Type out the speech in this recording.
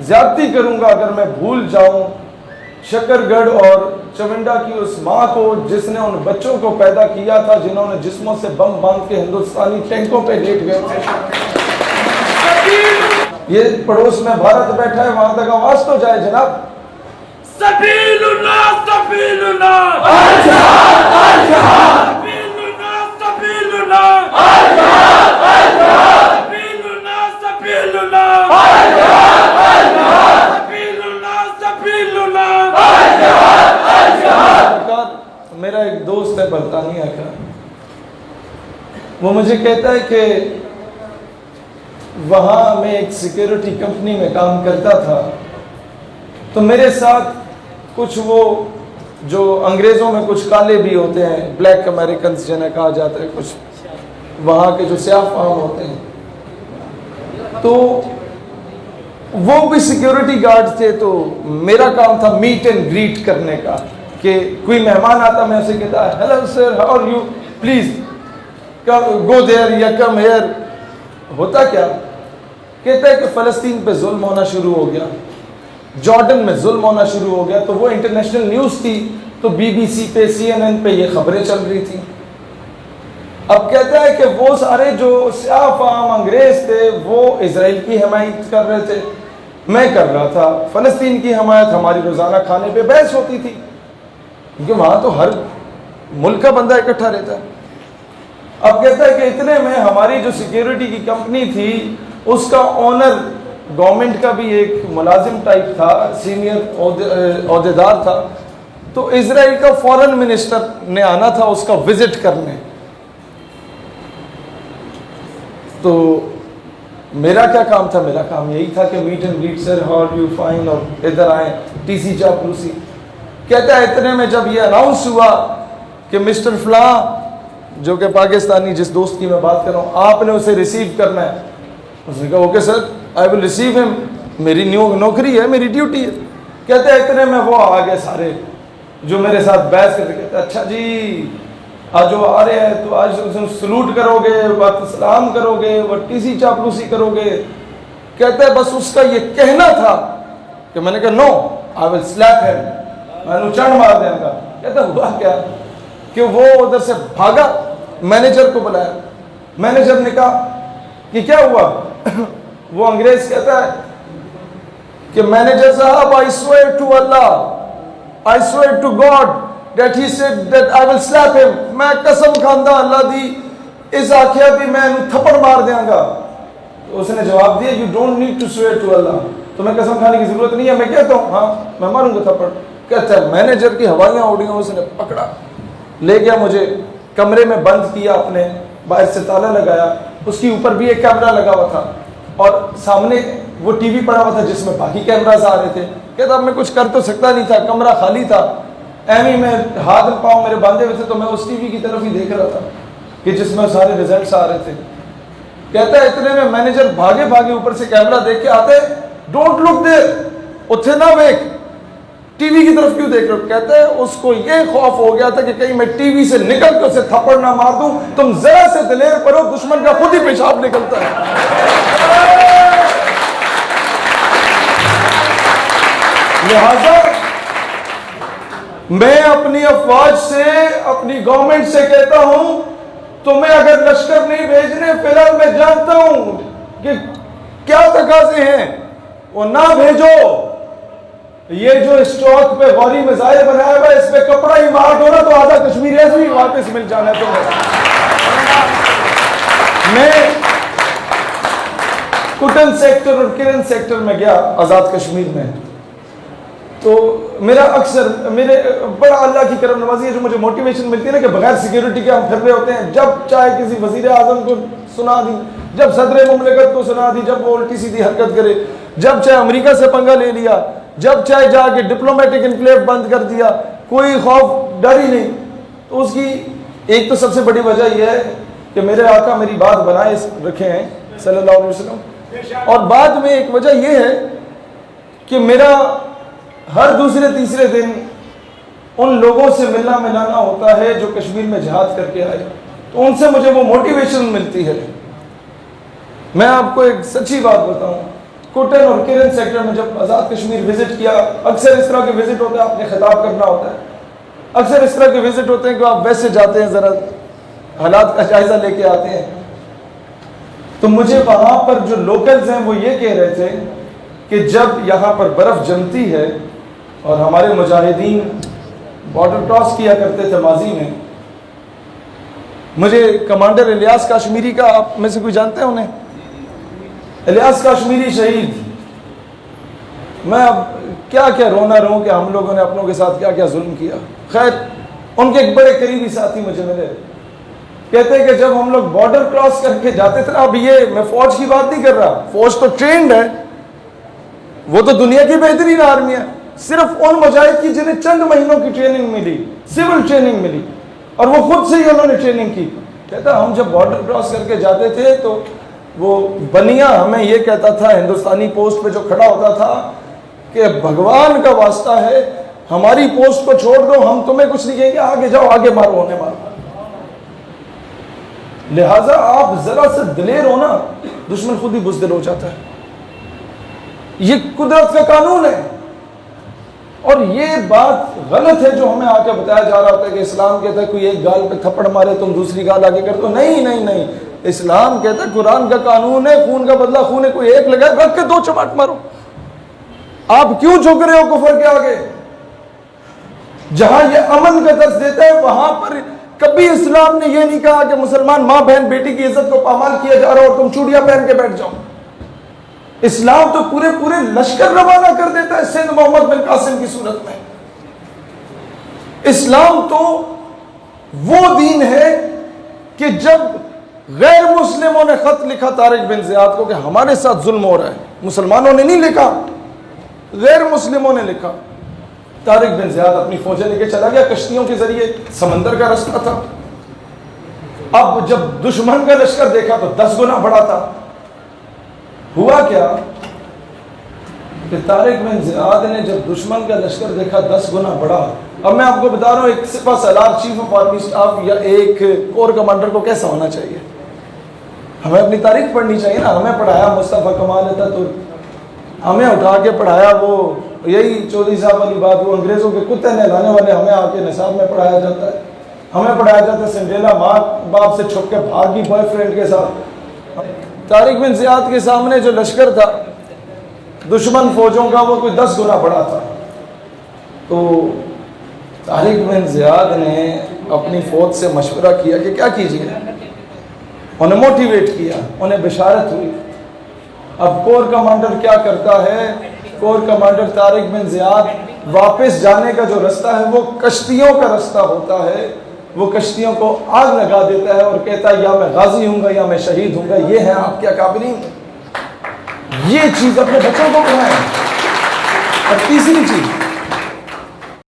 زیادتی کروں گا اگر میں بھول جاؤں شکر گڑھ اور چونڈا کی اس ماں کو جس نے ان بچوں کو پیدا کیا تھا جنہوں نے جسموں سے بم باندھ کے ہندوستانی ٹینکوں پہ لیٹ گئے تھے. یہ پڑوس میں بھارت بیٹھا ہے, وہاں تک آواز تو جائے جناب. سبیلنا سبیلنا الجہاد الجہاد سبیلنا الجہاد الجہاد سبیلنا سبیلنا سبیلنا میرا ایک دوست ہے برطانیہ کا, وہ مجھے کہتا ہے کہ وہاں میں ایک سیکیورٹی کمپنی میں کام کرتا تھا, تو میرے ساتھ کچھ وہ جو انگریزوں میں کچھ کالے بھی ہوتے ہیں, بلیک امریکنز جنہیں کہا جاتا ہے, کچھ وہاں کے جو سیاہ فام ہوتے ہیں, تو وہ بھی سیکیورٹی گارڈ تھے. تو میرا کام تھا میٹ اینڈ گریٹ کرنے کا, کہ کوئی مہمان آتا میں اسے کہتا hello sir how are you, please go there یا کم ہیئر. ہوتا کیا, کہتا ہے کہ فلسطین پہ ظلم ہونا شروع ہو گیا, جارڈن میں ظلم ہونا شروع ہو گیا. تو وہ انٹرنیشنل نیوز تھی, تو بی بی سی پہ CNN پہ یہ خبریں چل رہی تھیں. اب کہتا ہے کہ وہ سارے جو سیاہ فام انگریز تھے وہ اسرائیل کی حمایت کر رہے تھے, میں کر رہا تھا فلسطین کی حمایت. ہماری روزانہ کھانے پہ بحث ہوتی تھی, کیونکہ وہاں تو ہر ملک کا بندہ اکٹھا رہتا ہے. اب کہتا ہے کہ اتنے میں ہماری جو سیکیورٹی کی کمپنی تھی اس کا اونر گورنمنٹ کا بھی ایک ملازم ٹائپ تھا, سینئر عہدیدار تھا. تو اسرائیل کا فورن منسٹر نے آنا تھا اس کا وزٹ کرنے. تو میرا کیا کام تھا, میرا کام یہی تھا کہ meet and greet sir how are you fine, اور ادھر آئیں ٹی سی چاپلوسی. کہتا ہے اتنے میں جب یہ اناؤنس ہوا کہ مسٹر فلاں, جو کہ پاکستانی جس دوست کی میں بات کر رہا ہوں, آپ نے اسے ریسیو کرنا ہے. اس نے کہا okay sir I will receive ہم, میری نوکری ہے, میری ڈیوٹی ہے. کہتے ہیں اتنے میں وہ آ گئے سارے جو میرے ساتھ بحث کرتے. کہتے ہیں اچھا جی آج وہ آ رہے ہیں تو آج سلوٹ کرو گے, وقت سلام کرو گے, وہ ٹی سی چاپلوسی کرو گے. کہتے ہیں بس اس کا یہ کہنا تھا کہ میں نے کہا نو آئی ول سلیپ ہم, میں نے چڑھ مار دیں گا. کہتا ہوا کیا کہ وہ ادھر سے بھاگا, مینیجر کو بلایا. مینیجر نے کہا کہ کیا ہوا. وہ انگریز کہتا ہے کہ مینیجر صاحب I swear to Allah, I swear to God that he said that I will slap him. میں قسم کھاندہ اللہ دی اس آکھیا بھی میں تھپڑ مار دیاں گا. تو اس نے جواب دیا you don't need to swear to Allah, تو میں قسم کھانے کی ضرورت نہیں ہے, میں کہتا ہوں ہاں میں ماروں گا تھپڑ. کہتا ہے مینیجر کی ہوائیاں اڑی, اس نے پکڑا لے گیا, مجھے کمرے میں بند کیا, اپنے باہر سے تالا لگایا. اس کے اوپر بھی ایک کیمرہ لگا ہوا تھا اور سامنے وہ ٹی وی پڑا ہوا تھا جس میں باقی کیمراز آ رہے تھے. کہتا اب میں کچھ کر تو سکتا نہیں تھا, کمرہ خالی تھا, ایویں میں ہاتھ پاؤں میرے باندھے ہوئے تھے, تو میں اس ٹی وی کی طرف ہی دیکھ رہا تھا کہ جس میں سارے ریزلٹس آ رہے تھے. کہتا ہے اتنے میں مینیجر بھاگے بھاگے اوپر سے کیمرہ دیکھ کے آتے, ڈونٹ لک دیر, اتھے نہ دیکھ, ٹی وی کی طرف کیوں دیکھ رہے ہو. کہتا ہے اس کو یہ خوف ہو گیا تھا کہ کہیں میں ٹی وی سے نکل کے اسے تھپڑ نہ مار دوں. تم ذرا سے دلیر پڑو, دشمن کا خود ہی پیشاب نکلتا ہے. لہذا میں اپنی افواج سے, اپنی گورنمنٹ سے کہتا ہوں تمہیں اگر لشکر نہیں بھیجنے, فی الحال میں جانتا ہوں کہ کیا تقاضے ہیں, وہ نہ بھیجو. یہ جو اسٹاک پہ غوری میزائل بنایا ہوا ہے اس پہ کپڑا ہی مار دو نا, تو آدھا کشمیر ایسے ہی واپس مل جانا ہے تمہیں. میں کٹن سیکٹر اور کرن سیکٹر میں گیا آزاد کشمیر میں, تو میرا اکثر میرے بڑا اللہ کی کرم نوازی ہے جو مجھے موٹیویشن ملتی ہے نا کہ بغیر سیکیورٹی کے ہم پھر رہے ہوتے ہیں. جب چاہے کسی وزیر اعظم کو سنا دی, جب صدر مملکت کو سنا دی, جب وہ الٹی سیدھی حرکت کرے, جب چاہے امریکہ سے پنگا لے لیا, جب چاہے جا کے ڈپلومیٹک انکلیو بند کر دیا, کوئی خوف ڈر ہی نہیں. تو اس کی ایک تو سب سے بڑی وجہ یہ ہے کہ میرے آقا میری بات بنائے رکھے ہیں صلی اللہ علیہ وسلم, اور بعد میں ایک وجہ یہ ہے کہ میرا ہر دوسرے تیسرے دن ان لوگوں سے ملنا ملانا ہوتا ہے جو کشمیر میں جہاد کر کے آئے, تو ان سے مجھے وہ موٹیویشن ملتی ہے. میں آپ کو ایک سچی بات بتاؤں, کوٹن اور کرن سیکٹر میں جب آزاد کشمیر وزٹ کیا, اکثر اس طرح کے وزٹ ہوتے ہیں, آپ نے خطاب کرنا ہوتا ہے, اکثر اس طرح کے وزٹ ہوتے ہیں کہ آپ ویسے جاتے ہیں, ذرا حالات کا جائزہ لے کے آتے ہیں. تو مجھے وہاں پر جو لوکلز ہیں وہ یہ کہہ رہے تھے کہ جب یہاں پر برف جمتی ہے اور ہمارے مجاہدین بارڈر کراس کیا کرتے تھے ماضی میں, مجھے کمانڈر الیاس کاشمیری کا, آپ میں سے کوئی جانتے ہیں انہیں؟ الیاس کاشمیری شہید. میں اب کیا کیا رونا رہوں کہ ہم لوگوں نے اپنوں کے ساتھ کیا کیا ظلم کیا. خیر, ان کے ایک بڑے قریبی ساتھی مجھے ملے, کہتے ہیں کہ جب ہم لوگ بارڈر کراس کر کے جاتے تھے, اب یہ میں فوج کی بات نہیں کر رہا, فوج تو ٹرینڈ ہے, وہ تو دنیا کی بہترین آرمی ہے, صرف ان مجاہد کی جنہیں چند مہینوں کی ٹریننگ ملی, سول ٹریننگ ملی, اور وہ خود سے ہی انہوں نے ٹریننگ کی. کہتا ہم جب بارڈر کراس کر کے جاتے تھے تو وہ بنیا ہمیں یہ کہتا تھا, ہندوستانی پوسٹ پہ جو کھڑا ہوتا تھا, کہ بھگوان کا واسطہ ہے ہماری پوسٹ کو چھوڑ دو, ہم تمہیں کچھ نہیں کہیں گے, آگے جاؤ, آگے مارو, ہونے مارو. لہٰذا آپ ذرا سے دلیر ہونا, دشمن خود ہی بزدل ہو جاتا ہے. یہ قدرت کا قانون ہے. اور یہ بات غلط ہے جو ہمیں آ کے بتایا جا رہا ہوتا ہے کہ اسلام کہتا ہے کوئی ایک گال پہ تھپڑ مارے تم دوسری گال آگے کر دو. نہیں نہیں نہیں, اسلام کہتا ہے قرآن کا قانون ہے, خون کا بدلہ خون ہے, کوئی ایک لگائے رکھ کے دو چماٹ مارو. آپ کیوں جھک رہے ہو کفر کے آگے؟ جہاں یہ امن کا درس دیتا ہے وہاں پر کبھی اسلام نے یہ نہیں کہا کہ مسلمان ماں بہن بیٹی کی عزت کو پامال کیا جا رہا اور تم چوڑیاں پہن کے بیٹھ جاؤ. اسلام تو پورے پورے لشکر روانہ کر دیتا ہے سندھ محمد بن قاسم کی صورت میں. اسلام تو وہ دین ہے کہ جب غیر مسلموں نے خط لکھا طارق بن زیاد کو کہ ہمارے ساتھ ظلم ہو رہا ہے, مسلمانوں نے نہیں لکھا, غیر مسلموں نے لکھا, طارق بن زیاد اپنی فوجیں لے کے چلا گیا, کشتیوں کے ذریعے, سمندر کا رستہ تھا. اب جب دشمن کا لشکر دیکھا تو 10 گنا بڑا تھا. ہوا کیا کہ طارق بن زیاد نے جب دشمن کا لشکر دیکھا 10 گنا بڑا, اب میں آپ کو بتا رہا ہوں ایک سپہ سالار, چیف آف آرمی اسٹاف یا ایک کور کمانڈر کو کیسا ہونا چاہیے. ہمیں اپنی تاریخ پڑھنی چاہیے نا. ہمیں پڑھایا مصطفیٰ کمال اتاترک, ہمیں اٹھا کے پڑھایا وہ یہی چودھری صاحب والی بات, وہ انگریزوں کے کتے نہلانے والے ہمیں آ کے نصاب میں پڑھایا جاتا ہے. ہمیں پڑھایا جاتا ہے سنڈریلا ماں باپ سے چھپ کے بھاگی بوائے فرینڈ کے ساتھ. طارق بن زیاد کے سامنے جو لشکر تھا دشمن فوجوں کا وہ کوئی 10 گنا بڑا تھا. تو طارق بن زیاد نے اپنی فوج سے مشورہ کیا کہ کیا کیجیے, انہیں موٹیویٹ کیا, انہیں بشارت ہوئی. اب کور کمانڈر کیا کرتا ہے, کور کمانڈر طارق بن زیاد واپس جانے کا جو رستہ ہے وہ کشتیوں کا رستہ ہوتا ہے, وہ کشتیوں کو آگ لگا دیتا ہے اور کہتا ہے یا میں غازی ہوں گا یا میں شہید ہوں گا. یہ ہے آپ کے اکابرین, یہ چیز اپنے بچوں کو پڑھائیں. اور تیسری چیز,